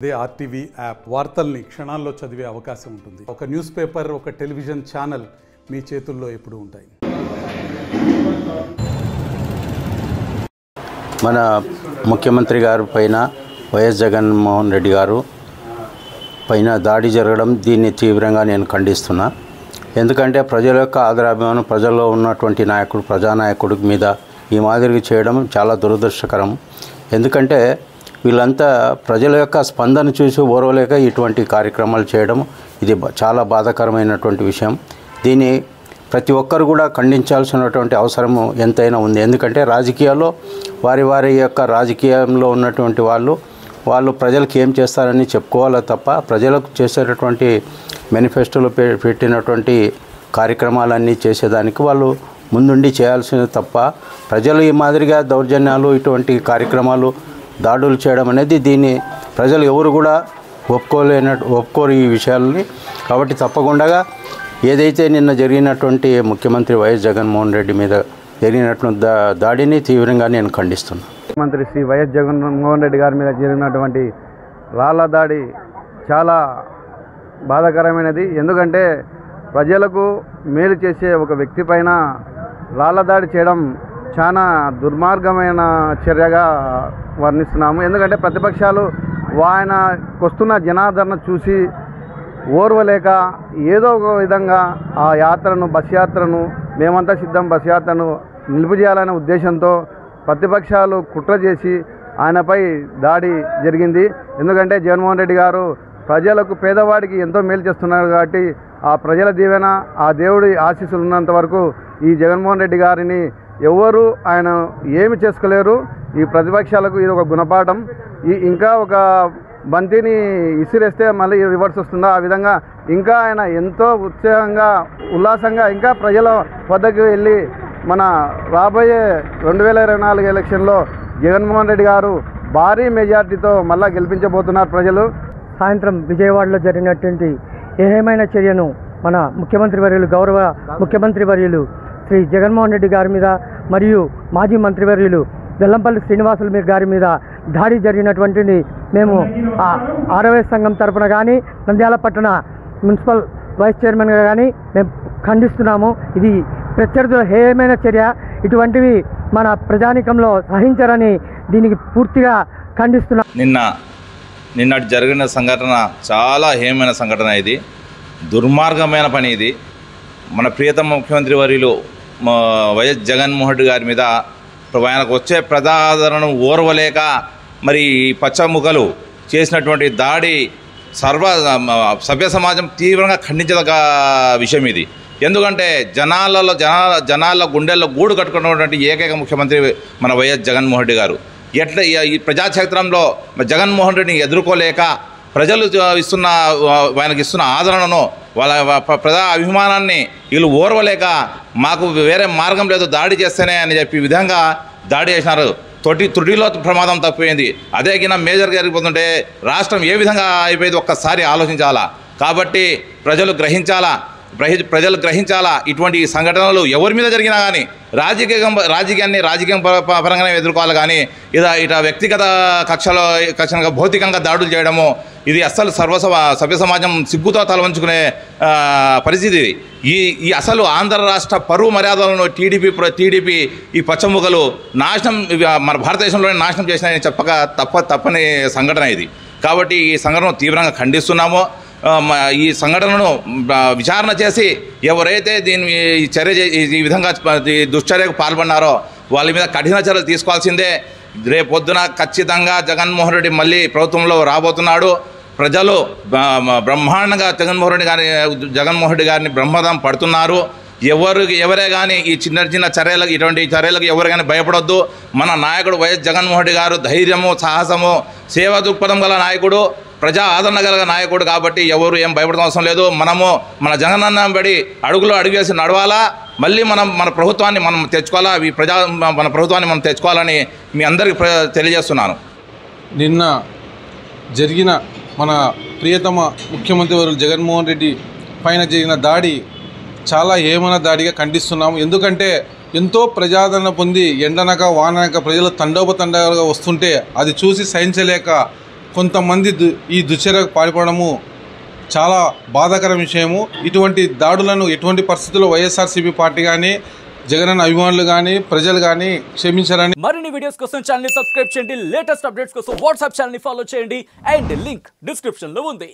అదే RTV app వార్తల్ని క్షణాల్లో చదివే అవకాశం ఉంటుంది. ఒక న్యూస్ పేపర్, ఒక టెలివిజన్ ఛానల్ మీ చేతుల్లో ఎప్పుడూ ఉంటాయి. మన ముఖ్యమంత్రి గారి పైన వైఎస్ జగన్మోహన్ రెడ్డి గారు పైన దాడి జరగడం దీన్ని తీవ్రంగా నేను ఖండిస్తున్నా. ఎందుకంటే ప్రజల యొక్క ఆదరాభిమానం, ప్రజల్లో ఉన్నటువంటి నాయకుడు, ప్రజానాయకుడి మీద ఈ మాదిరిగా చేయడం చాలా దురదృష్టకరం. ఎందుకంటే వీళ్ళంతా ప్రజల యొక్క స్పందన చూసి ఓర్వలేక ఇటువంటి కార్యక్రమాలు చేయడం ఇది చాలా బాధాకరమైనటువంటి విషయం. దీన్ని ప్రతి ఒక్కరు కూడా ఖండించాల్సినటువంటి అవసరం ఎంతైనా ఉంది. ఎందుకంటే రాజకీయాల్లో వారి యొక్క రాజకీయంలో ఉన్నటువంటి వాళ్ళు ప్రజలకు ఏం చేస్తారని చెప్పుకోవాలా తప్ప ప్రజలకు చేసేటటువంటి మేనిఫెస్టోలో పెట్టినటువంటి కార్యక్రమాలన్నీ చేసేదానికి వాళ్ళు ముందుండి చేయాల్సింది తప్ప ప్రజలు ఈ మాదిరిగా దౌర్జన్యాలు, ఇటువంటి కార్యక్రమాలు, దాడులు చేయడం అనేది దీన్ని ప్రజలు ఎవరు కూడా ఒప్పుకోరు ఈ విషయాలని. కాబట్టి తప్పకుండా ఏదైతే నిన్న జరిగినటువంటి ముఖ్యమంత్రి వైఎస్ జగన్మోహన్ రెడ్డి మీద జరిగినటువంటి దాడిని తీవ్రంగా నేను ఖండిస్తున్నాను. ముఖ్యమంత్రి శ్రీ వైఎస్ జగన్మోహన్ రెడ్డి గారి మీద జరిగినటువంటి రాళ్ల దాడి చాలా బాధాకరమైనది. ఎందుకంటే ప్రజలకు మేలు చేసే ఒక వ్యక్తి పైన రాళ్ల దాడి చేయడం చాలా దుర్మార్గమైన చర్యగా వర్ణిస్తున్నాము. ఎందుకంటే ప్రతిపక్షాలు ఆయనకు వస్తున్న జనాదరణ చూసి ఓర్వలేక ఏదో ఒక విధంగా ఆ బస్ యాత్రను మేమంతా సిద్ధం బస్ యాత్రను నిలుపుచేయాలనే ఉద్దేశంతో ప్రతిపక్షాలు కుట్ర చేసి ఆయనపై దాడి జరిగింది. ఎందుకంటే జగన్మోహన్ రెడ్డి గారు ప్రజలకు, పేదవాడికి ఎంతో మేలు చేస్తున్నారు కాబట్టి ఆ ప్రజల దీవెన, ఆ దేవుడి ఆశీస్సులు ఉన్నంత వరకు ఈ జగన్మోహన్ రెడ్డి గారిని ఎవరు ఆయన ఏమి చేసుకోలేరు. ఈ ప్రతిపక్షాలకు ఇది ఒక గుణపాఠం. ఇంకా ఒక బంతిని ఇసిరేస్తే మళ్ళీ రివర్స్ వస్తుందా, ఆ విధంగా ఇంకా ఆయన ఎంతో ఉత్సాహంగా, ఉల్లాసంగా ఇంకా ప్రజల వద్దకు వెళ్ళి మన రాబోయే 2024 ఎలక్షన్లో జగన్మోహన్ రెడ్డి గారు భారీ మెజార్టీతో మళ్ళా గెలిపించబోతున్నారు ప్రజలు. సాయంత్రం విజయవాడలో జరిగినటువంటి ఏమైన చర్యను మన ముఖ్యమంత్రి వర్యులు, గౌరవ ముఖ్యమంత్రి వర్యులు శ్రీ జగన్మోహన్ రెడ్డి గారి మీద మరియు మాజీ మంత్రివర్యులు వెల్లంపల్లి శ్రీనివాసులు గారి మీద దాడి జరిగినటువంటిది మేము ఆర్ఎస్ సంఘం తరఫున కానీ, నంద్యాల పట్టణ మున్సిపల్ వైస్ చైర్మన్గా కానీ మేము ఖండిస్తున్నాము. ఇది ప్రత్యర్థుల హేయమైన చర్య. ఇటువంటివి మన ప్రజానీకంలో సహించరని దీనికి పూర్తిగా ఖండిస్తున్నాం. నిన్నటి జరిగిన సంఘటన చాలా హేయమైన సంఘటన. ఇది దుర్మార్గమైన పని. ఇది మన ప్రియతమ ముఖ్యమంత్రి వర్యులు వైఎస్ జగన్మోహన్ రెడ్డి గారి మీద ఆయనకు వచ్చే ప్రజాదరణను ఓర్వలేక మరి పచ్చముఖలు చేసినటువంటి దాడి సభ్య సమాజం తీవ్రంగా ఖండించదగ్గ విషయం ఇది. ఎందుకంటే జనాల గుండెల్లో గూడు కట్టుకున్నటువంటి ఏకైక ముఖ్యమంత్రి మన వైఎస్ జగన్మోహన్ రెడ్డి గారు. ఎట్లా ఈ ప్రజాక్షేత్రంలో జగన్మోహన్ రెడ్డిని ఎదుర్కోలేక ప్రజలు ఆయనకి ఇస్తున్న ఆదరణను, వాళ్ళ ప్రజా అభిమానాన్ని వీళ్ళు ఓర్వలేక మాకు వేరే మార్గం లేదు, దాడి చేస్తేనే అని చెప్పి విధంగా దాడి చేసినారు. త్రుటిలో ప్రమాదం తప్పిపోయింది. అదే కింద మేజర్ జరిగిపోతుంటే రాష్ట్రం ఏ విధంగా అయిపోయింది ఒక్కసారి ఆలోచించాలా. కాబట్టి ప్రజలు గ్రహించాలా ఇటువంటి సంఘటనలు ఎవరి మీద జరిగినా కానీ రాజకీయాన్ని రాజకీయం పరంగానే ఎదుర్కోవాలి. కానీ ఇట వ్యక్తిగత కక్షలుగా భౌతికంగా దాడులు చేయడము ఇది అస్సలు సభ్య సమాజం సిగ్గుతో తలవంచుకునే పరిస్థితి. ఈ అసలు ఆంధ్ర రాష్ట్ర పరువు మర్యాదలను టీడీపీ ఈ పచ్చముఖలు నాశనం, మన భారతదేశంలోనే నాశనం చేసినాయని చెప్పక తప్పని సంఘటన ఇది. కాబట్టి ఈ సంఘటన తీవ్రంగా ఖండిస్తున్నాము. ఈ సంఘటనను విచారణ చేసి ఎవరైతే ఈ విధంగా దుశ్చర్యకు పాల్పడినారో వాళ్ళ మీద కఠిన చర్యలు తీసుకోవాల్సిందే. రేపొద్దున ఖచ్చితంగా జగన్మోహన్ రెడ్డి మళ్ళీ ప్రభుత్వంలో రాబోతున్నాడు. ప్రజలు బ్రహ్మాండంగా జగన్మోహన్ రెడ్డి గారిని బ్రహ్మదం పడుతున్నారు. ఎవరే కానీ ఈ చిన్న చర్యలకు, ఇటువంటి చర్యలకు ఎవరు కానీ భయపడొద్దు. మన నాయకుడు వైఎస్ జగన్మోహన్ రెడ్డి గారు ధైర్యము, సాహసము, సేవా దృక్పథం గల నాయకుడు, ప్రజా ఆదరణ గల నాయకుడు. కాబట్టి ఎవరు ఏం భయపడడం అవసరం లేదు. మనము మన జగనన్న బడి అడుగేసి నడవాలా. మళ్ళీ మన ప్రభుత్వాన్ని మనం తెచ్చుకోవాలా. మన ప్రభుత్వాన్ని మనం తెచ్చుకోవాలని మీ అందరికీ తెలియజేస్తున్నాను. నిన్న జరిగిన మన ప్రియతమ ముఖ్యమంత్రి వర్యులు జగన్మోహన్ రెడ్డి పైన జరిగిన దాడి చాలా హేయమైన దాడిగా ఖండిస్తున్నాము. ఎందుకంటే ఎంతో ప్రజాదరణ పొంది ఎండనక వాననక ప్రజలు తండోపతండాలుగా వస్తుంటే అది చూసి సహించలేక కొంతమంది ఈ దుశ్చర్యకు పాల్పడము చాలా బాధాకర విషయము. ఇటువంటి దాడులను ఎటువంటి పరిస్థితుల్లో వైఎస్ఆర్సీపీ పార్టీ కానీ జగనన్న అభిమానులు కానీ ప్రజలు కానీ క్షమించారని. మరిన్ని వీడియోస్ కోసం ఛానల్ ని సబ్స్క్రైబ్ చేయండి. లేటెస్ట్ అప్డేట్స్ కోసం వాట్సాప్ ఛానల్ ని ఫాలో చేయండి. అండ్ లింక్ డిస్క్రిప్షన్ లో ఉంది.